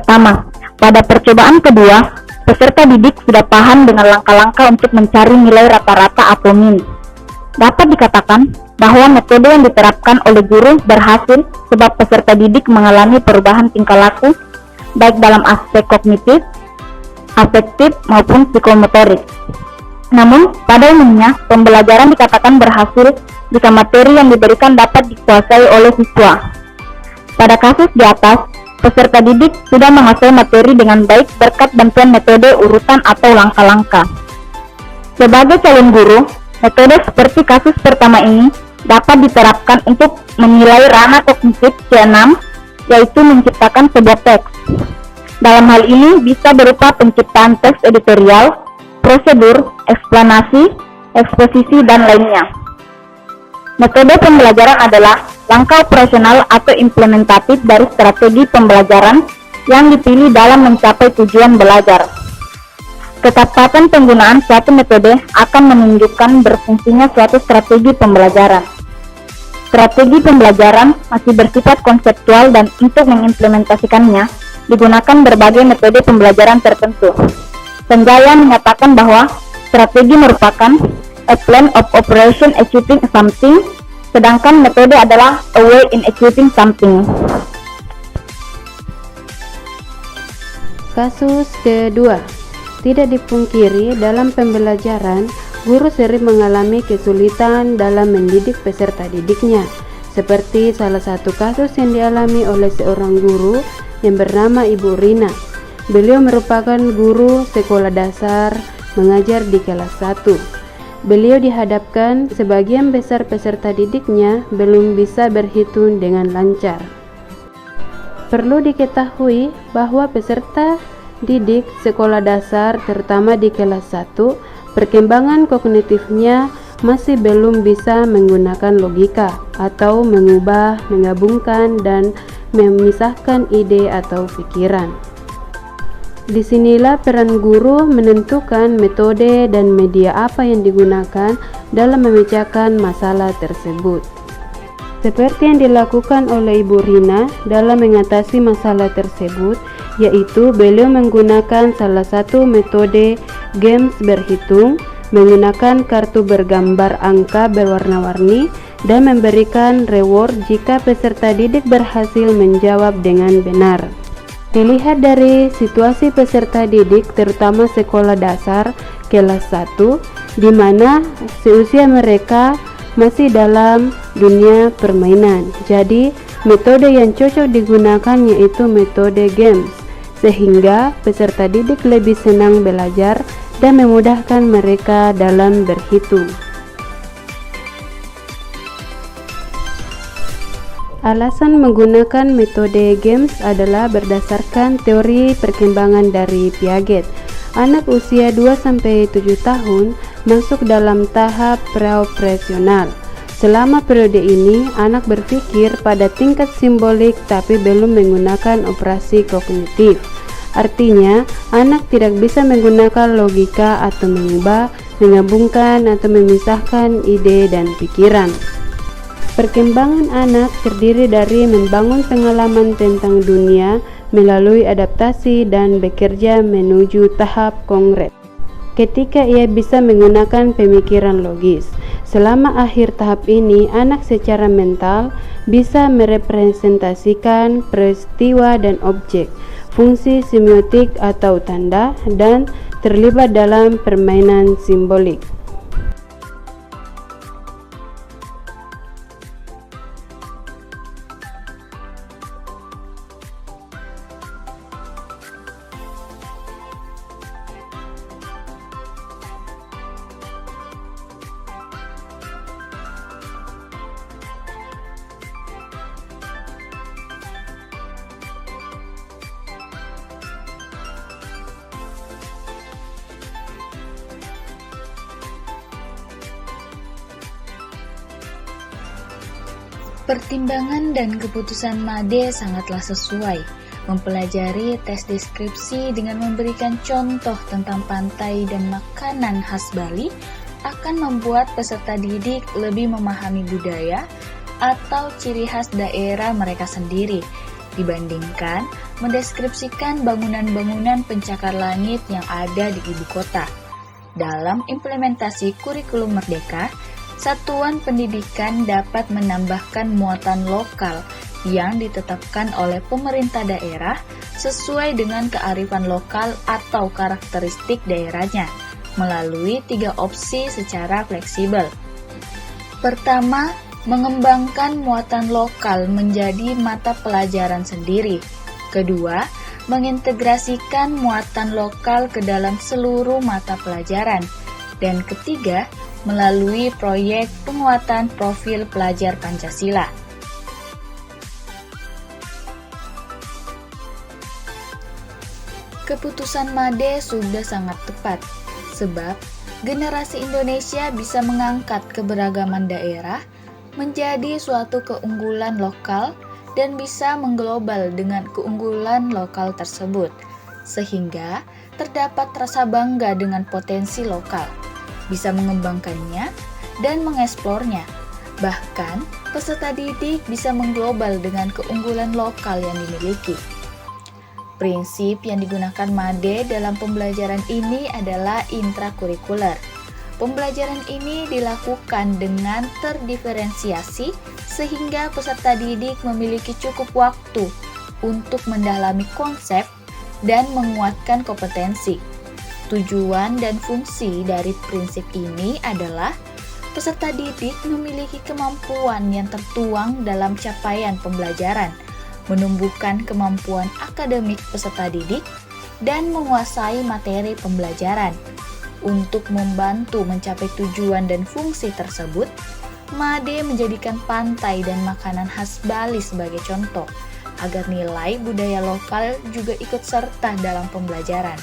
pertama. Pada percobaan kedua, peserta didik sudah paham dengan langkah-langkah untuk mencari nilai rata-rata atau min. Dapat dikatakan bahwa metode yang diterapkan oleh guru berhasil sebab peserta didik mengalami perubahan tingkah laku baik dalam aspek kognitif, afektif maupun psikomotorik. Namun, pada umumnya, pembelajaran dikatakan berhasil jika materi yang diberikan dapat dikuasai oleh siswa. Pada kasus di atas, peserta didik sudah menguasai materi dengan baik berkat bantuan metode urutan atau langkah-langkah. Sebagai calon guru, metode seperti kasus pertama ini dapat diterapkan untuk menilai ranah kognitif C6, yaitu menciptakan sebuah teks. Dalam hal ini bisa berupa penciptaan teks editorial, prosedur, eksplanasi, eksposisi, dan lainnya. Metode pembelajaran adalah langkah operasional atau implementatif dari strategi pembelajaran yang dipilih dalam mencapai tujuan belajar. Ketepatan penggunaan suatu metode akan menunjukkan berfungsinya suatu strategi pembelajaran. Strategi pembelajaran masih bersifat konseptual dan untuk mengimplementasikannya digunakan berbagai metode pembelajaran tertentu. Sanjaya menyatakan bahwa strategi merupakan a plan of operation achieving something, sedangkan metode adalah a way in achieving something. Kasus kedua, tidak dipungkiri dalam pembelajaran, guru sering mengalami kesulitan dalam mendidik peserta didiknya, seperti salah satu kasus yang dialami oleh seorang guru yang bernama Ibu Rina. Beliau merupakan guru sekolah dasar mengajar di kelas 1. Beliau dihadapkan sebagian besar peserta didiknya belum bisa berhitung dengan lancar. Perlu diketahui bahwa peserta didik sekolah dasar terutama di kelas 1, perkembangan kognitifnya masih belum bisa menggunakan logika atau mengubah, menggabungkan, dan memisahkan ide atau pikiran. Disinilah peran guru menentukan metode dan media apa yang digunakan dalam memecahkan masalah tersebut. Seperti yang dilakukan oleh Ibu Rina dalam mengatasi masalah tersebut, yaitu beliau menggunakan salah satu metode games berhitung, menggunakan kartu bergambar angka berwarna-warni, dan memberikan reward jika peserta didik berhasil menjawab dengan benar. Dilihat dari situasi peserta didik terutama sekolah dasar kelas 1, di mana seusia mereka masih dalam dunia permainan. Jadi, metode yang cocok digunakan yaitu metode games, sehingga peserta didik lebih senang belajar dan memudahkan mereka dalam berhitung. Alasan menggunakan metode games adalah berdasarkan teori perkembangan dari Piaget. Anak usia 2-7 tahun masuk dalam tahap praoperasional. Selama periode ini, anak berpikir pada tingkat simbolik tapi belum menggunakan operasi kognitif. Artinya, anak tidak bisa menggunakan logika atau mengubah, menggabungkan atau memisahkan ide dan pikiran. Perkembangan anak terdiri dari membangun pengalaman tentang dunia melalui adaptasi dan bekerja menuju tahap konkret. Ketika ia bisa menggunakan pemikiran logis, selama akhir tahap ini anak secara mental bisa merepresentasikan peristiwa dan objek, fungsi semiotik atau tanda, dan terlibat dalam permainan simbolik. Pertimbangan dan keputusan Made sangatlah sesuai. Mempelajari tes deskripsi dengan memberikan contoh tentang pantai dan makanan khas Bali akan membuat peserta didik lebih memahami budaya atau ciri khas daerah mereka sendiri dibandingkan mendeskripsikan bangunan-bangunan pencakar langit yang ada di ibu kota. Dalam implementasi kurikulum Merdeka, satuan pendidikan dapat menambahkan muatan lokal yang ditetapkan oleh pemerintah daerah sesuai dengan kearifan lokal atau karakteristik daerahnya, melalui 3 opsi secara fleksibel. Pertama, mengembangkan muatan lokal menjadi mata pelajaran sendiri. Kedua, mengintegrasikan muatan lokal ke dalam seluruh mata pelajaran. Dan ketiga, melalui proyek penguatan profil pelajar Pancasila. Keputusan MADE sudah sangat tepat, sebab generasi Indonesia bisa mengangkat keberagaman daerah menjadi suatu keunggulan lokal dan bisa mengglobal dengan keunggulan lokal tersebut, sehingga terdapat rasa bangga dengan potensi lokal, bisa mengembangkannya dan mengeksplornya. Bahkan, peserta didik bisa mengglobal dengan keunggulan lokal yang dimiliki. Prinsip yang digunakan MADE dalam pembelajaran ini adalah intrakurikuler. Pembelajaran ini dilakukan dengan terdiferensiasi sehingga peserta didik memiliki cukup waktu untuk mendalami konsep dan menguatkan kompetensi. Tujuan dan fungsi dari prinsip ini adalah peserta didik memiliki kemampuan yang tertuang dalam capaian pembelajaran, menumbuhkan kemampuan akademik peserta didik, dan menguasai materi pembelajaran. Untuk membantu mencapai tujuan dan fungsi tersebut, MADE menjadikan pantai dan makanan khas Bali sebagai contoh, agar nilai budaya lokal juga ikut serta dalam pembelajaran.